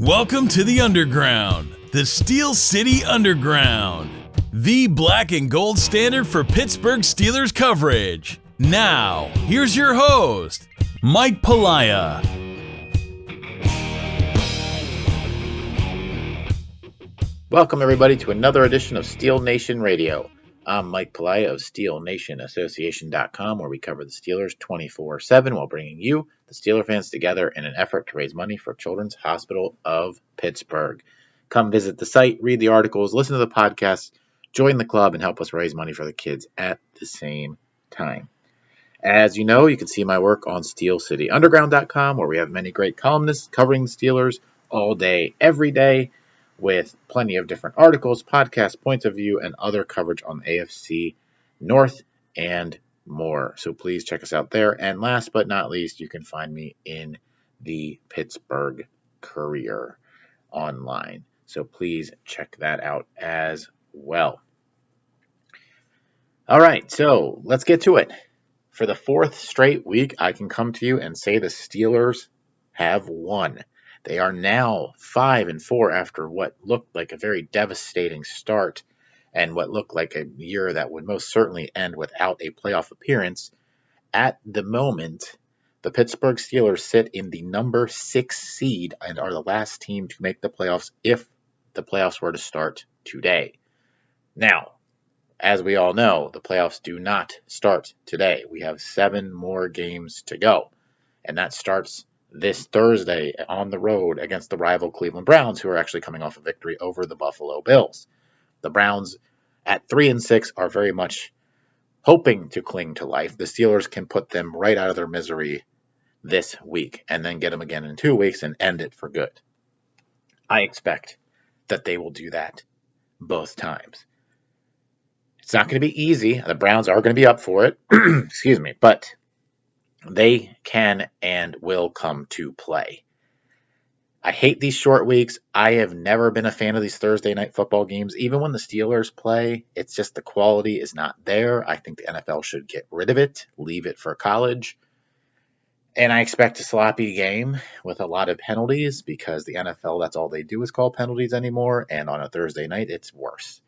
Welcome to the Underground, the Steel City Underground, the black and gold standard for Pittsburgh Steelers coverage. Now, here's your host, Mike Pelaia. Welcome, everybody, to another edition of Steel Nation Radio. I'm Mike Pelaia of SteelNationAssociation.com, where we cover the Steelers 24/7 while bringing you, the Steeler fans, together in an effort to raise money for Children's Hospital of Pittsburgh. Come visit the site, read the articles, listen to the podcast, join the club, and help us raise money for the kids at the same time. As you know, you can see my work on SteelCityUnderground.com, where we have many great columnists covering the Steelers all day, every day, with plenty of different articles, podcasts, points of view, and other coverage on the AFC North and more. So please check us out there. And last but not least, you can find me in the Pittsburgh Courier online. So please check that out as well. All right, so let's get to it. For the fourth straight week, I can come to you and say the Steelers have won. They are now 5-4 after what looked like a very devastating start and what looked like a year that would most certainly end without a playoff appearance. At the moment, the Pittsburgh Steelers sit in the number 6 seed and are the last team to make the playoffs if the playoffs were to start today. Now, as we all know, the playoffs do not start today. We have 7 more games to go, and that starts this Thursday on the road against the rival Cleveland Browns, who are actually coming off a victory over the Buffalo Bills. The Browns at 3-6 are very much hoping to cling to life. The Steelers can put them right out of their misery this week and then get them again in 2 weeks and end it for good. I expect that they will do that both times. It's not going to be easy. The Browns are going to be up for it. Excuse me, but they can and will come to play. I hate these short weeks. I have never been a fan of these Thursday night football games. Even when the Steelers play, it's just the quality is not there. I think the NFL should get rid of it, leave it for college. And I expect a sloppy game with a lot of penalties because the NFL, that's all they do is call penalties anymore. And on a Thursday night, it's worse.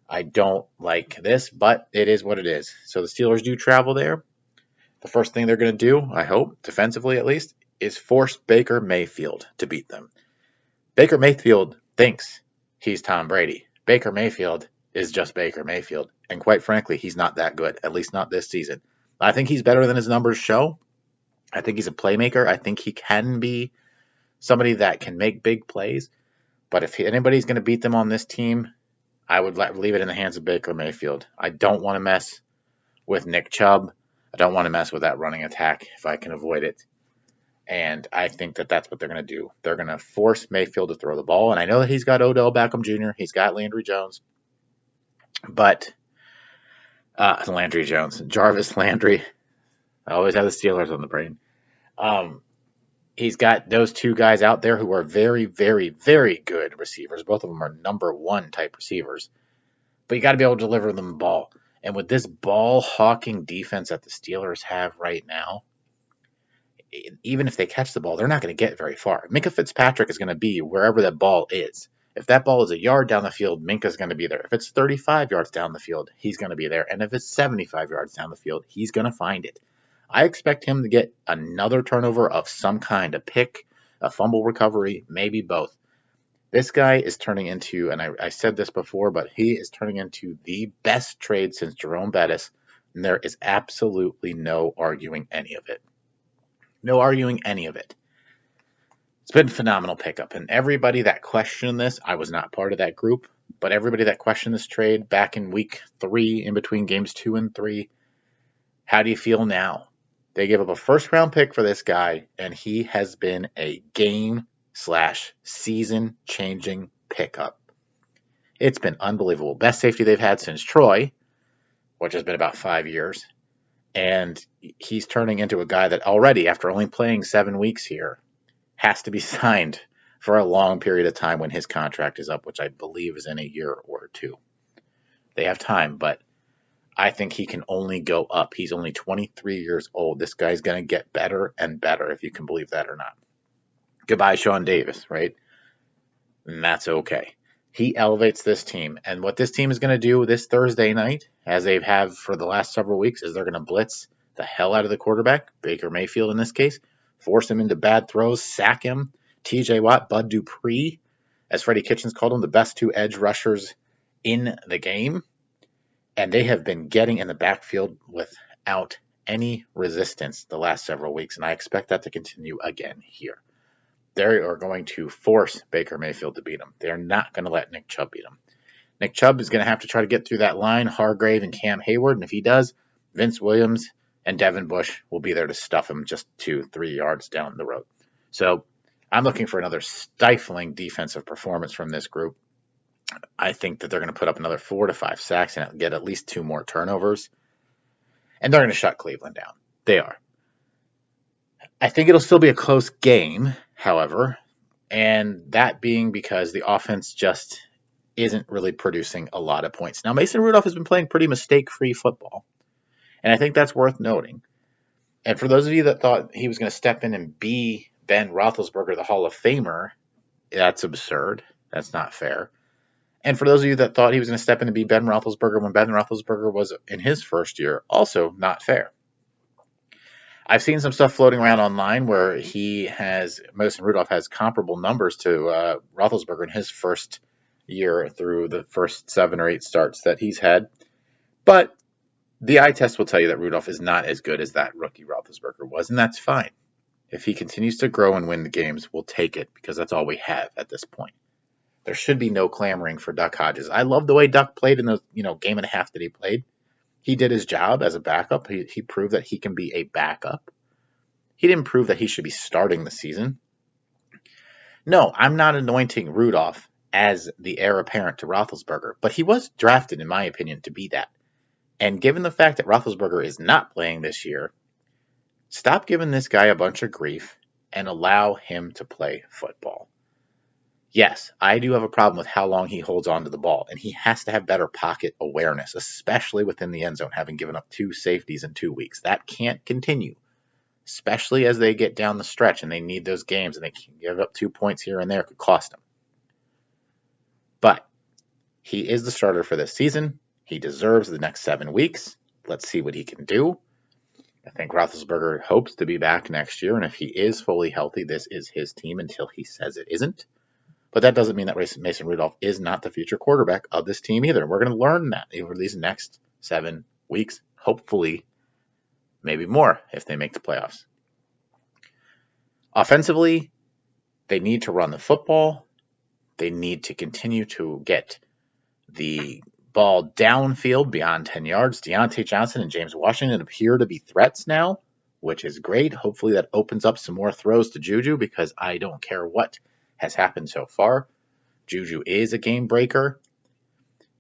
I don't like this, but it is what it is. So the Steelers do travel there. The first thing they're going to do, I hope, defensively at least, is force Baker Mayfield to beat them. Baker Mayfield thinks he's Tom Brady. Baker Mayfield is just Baker Mayfield. And quite frankly, he's not that good, at least not this season. I think he's better than his numbers show. I think he's a playmaker. I think he can be somebody that can make big plays. But if anybody's going to beat them on this team, I would leave it in the hands of Baker Mayfield. I don't want to mess with Nick Chubb. I don't want to mess with that running attack if I can avoid it. And I think that that's what they're going to do. They're going to force Mayfield to throw the ball. And I know that he's got Odell Beckham Jr. He's got Landry Jones. But Jarvis Landry. I always have the Steelers on the brain. He's got those two guys out there who are very, very, very good receivers. Both of them are number 1 type receivers. But you got to be able to deliver them the ball. And with this ball-hawking defense that the Steelers have right now, even if they catch the ball, they're not going to get very far. Minkah Fitzpatrick is going to be wherever that ball is. If that ball is a yard down the field, Minkah's going to be there. If it's 35 yards down the field, he's going to be there. And if it's 75 yards down the field, he's going to find it. I expect him to get another turnover of some kind, a pick, a fumble recovery, maybe both. This guy is turning into, and I said this before, but he is turning into the best trade since Jerome Bettis, and there is absolutely no arguing any of it. No arguing any of it. It's been a phenomenal pickup, and everybody that questioned this, I was not part of that group, but everybody that questioned this trade back in week 3, in between games 2 and 3, how do you feel now? They gave up a first-round pick for this guy, and he has been a game/season-changing pickup. It's been unbelievable. Best safety they've had since Troy, which has been about 5 years. And he's turning into a guy that already, after only playing 7 weeks here, has to be signed for a long period of time when his contract is up, which I believe is in a year or 2. They have time, but I think he can only go up. He's only 23 years old. This guy's going to get better and better, if you can believe that or not. Goodbye, Sean Davis, right? and that's okay. He elevates this team. And what this team is going to do this Thursday night, as they have for the last several weeks, is they're going to blitz the hell out of the quarterback, Baker Mayfield in this case, force him into bad throws, sack him. TJ Watt, Bud Dupree, as Freddie Kitchens called them, the best two edge rushers in the game. And they have been getting in the backfield without any resistance the last several weeks. And I expect that to continue again here. They are going to force Baker Mayfield to beat him. They're not going to let Nick Chubb beat him. Nick Chubb is going to have to try to get through that line, Hargrave and Cam Hayward. And if he does, Vince Williams and Devin Bush will be there to stuff him just 2-3 yards down the road. So I'm looking for another stifling defensive performance from this group. I think that they're going to put up another 4 to 5 sacks and get at least 2 more turnovers. And they're going to shut Cleveland down. They are. I think it'll still be a close game, however, and that being because the offense just isn't really producing a lot of points. Now, Mason Rudolph has been playing pretty mistake-free football, and I think that's worth noting. And for those of you that thought he was going to step in and be Ben Roethlisberger, the Hall of Famer, that's absurd. That's not fair. And for those of you that thought he was going to step in and be Ben Roethlisberger when Ben Roethlisberger was in his first year, also not fair. I've seen some stuff floating around online where Mason Rudolph has comparable numbers to Roethlisberger in his first year through the first 7 or 8 starts that he's had. But the eye test will tell you that Rudolph is not as good as that rookie Roethlisberger was, and that's fine. If he continues to grow and win the games, we'll take it because that's all we have at this point. There should be no clamoring for Duck Hodges. I love the way Duck played in the game and a half that he played. He did his job as a backup. He proved that he can be a backup. He didn't prove that he should be starting the season. No, I'm not anointing Rudolph as the heir apparent to Roethlisberger, but he was drafted, in my opinion, to be that. And given the fact that Roethlisberger is not playing this year, stop giving this guy a bunch of grief and allow him to play football. Yes, I do have a problem with how long he holds on to the ball, and he has to have better pocket awareness, especially within the end zone, having given up 2 safeties in 2 weeks. That can't continue, especially as they get down the stretch and they need those games, and they can give up 2 points here and there. It could cost them. But he is the starter for this season. He deserves the next 7 weeks. Let's see what he can do. I think Roethlisberger hopes to be back next year, and if he is fully healthy, this is his team until he says it isn't. But that doesn't mean that Mason Rudolph is not the future quarterback of this team either. We're going to learn that over these next 7 weeks, hopefully, maybe more if they make the playoffs. Offensively, they need to run the football. They need to continue to get the ball downfield beyond 10 yards. Deontay Johnson and James Washington appear to be threats now, which is great. Hopefully that opens up some more throws to Juju because I don't care what has happened so far. Juju is a game breaker.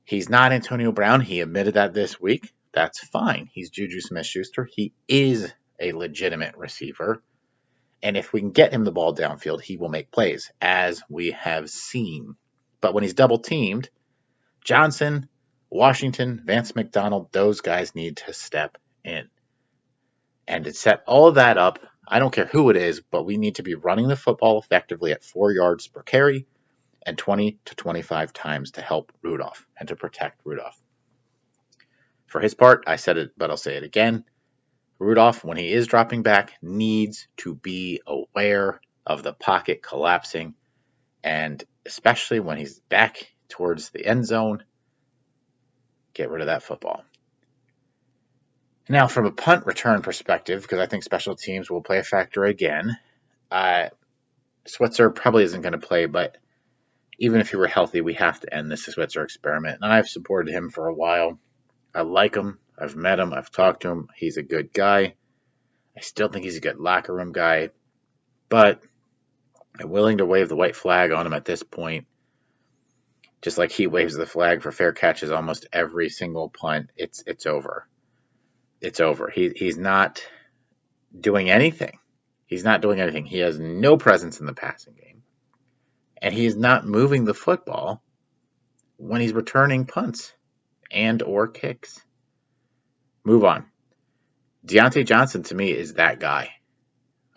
He's not Antonio Brown. He admitted that this week. That's fine. He's Juju Smith-Schuster. He is a legitimate receiver. And if we can get him the ball downfield, he will make plays, as we have seen. But when he's double-teamed, Johnson, Washington, Vance McDonald, those guys need to step in. And to set all of that up, I don't care who it is, but we need to be running the football effectively at 4 yards per carry and 20 to 25 times to help Rudolph and to protect Rudolph. For his part, I said it, but I'll say it again. Rudolph, when he is dropping back, needs to be aware of the pocket collapsing, and especially when he's back towards the end zone, get rid of that football. Now, from a punt return perspective, because I think special teams will play a factor again, Switzer probably isn't going to play, but even if he were healthy, we have to end this Switzer experiment. And I've supported him for a while. I like him. I've met him. I've talked to him. He's a good guy. I still think he's a good locker room guy. But I'm willing to wave the white flag on him at this point. Just like he waves the flag for fair catches almost every single punt. It's over. It's over. He's not doing anything. He's not doing anything. He has no presence in the passing game. And he is not moving the football when he's returning punts and or kicks. Move on. Deontay Johnson, to me, is that guy.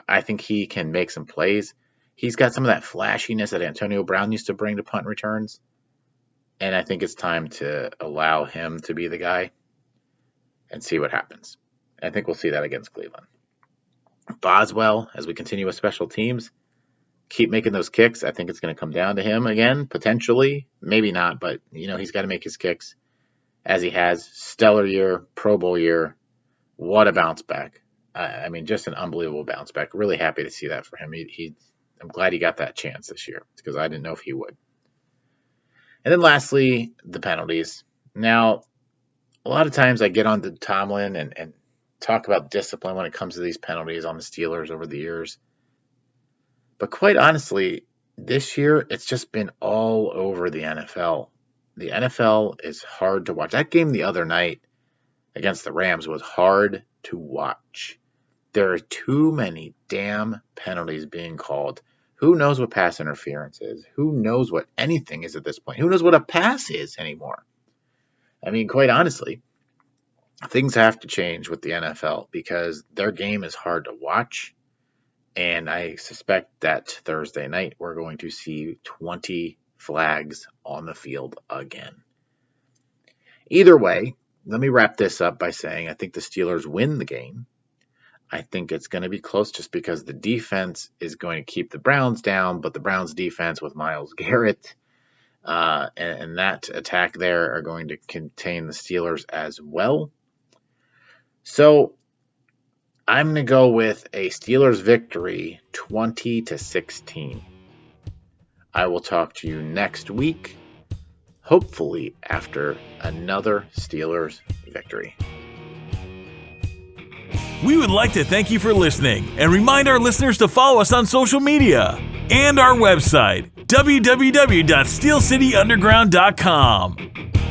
I think he can make some plays. He's got some of that flashiness that Antonio Brown used to bring to punt returns. And I think it's time to allow him to be the guy and see what happens. I think we'll see that against Cleveland. Boswell, as we continue with special teams, keep making those kicks. I think it's going to come down to him again, potentially. Maybe not, but he's got to make his kicks as he has. Stellar year, Pro Bowl year. What a bounce back. I mean, just an unbelievable bounce back. Really happy to see that for him. I'm glad he got that chance this year because I didn't know if he would. And then lastly, the penalties. Now, a lot of times I get on to Tomlin and talk about discipline when it comes to these penalties on the Steelers over the years. But quite honestly, this year, it's just been all over the NFL. The NFL is hard to watch. That game the other night against the Rams was hard to watch. There are too many damn penalties being called. Who knows what pass interference is? Who knows what anything is at this point? Who knows what a pass is anymore? I mean, quite honestly, things have to change with the NFL because their game is hard to watch. And I suspect that Thursday night we're going to see 20 flags on the field again. Either way, let me wrap this up by saying I think the Steelers win the game. I think it's going to be close just because the defense is going to keep the Browns down, but the Browns defense with Myles Garrett and that attack there are going to contain the Steelers as well. So I'm going to go with a Steelers victory 20-16. I will talk to you next week, hopefully after another Steelers victory. We would like to thank you for listening and remind our listeners to follow us on social media and our website, www.steelcityunderground.com.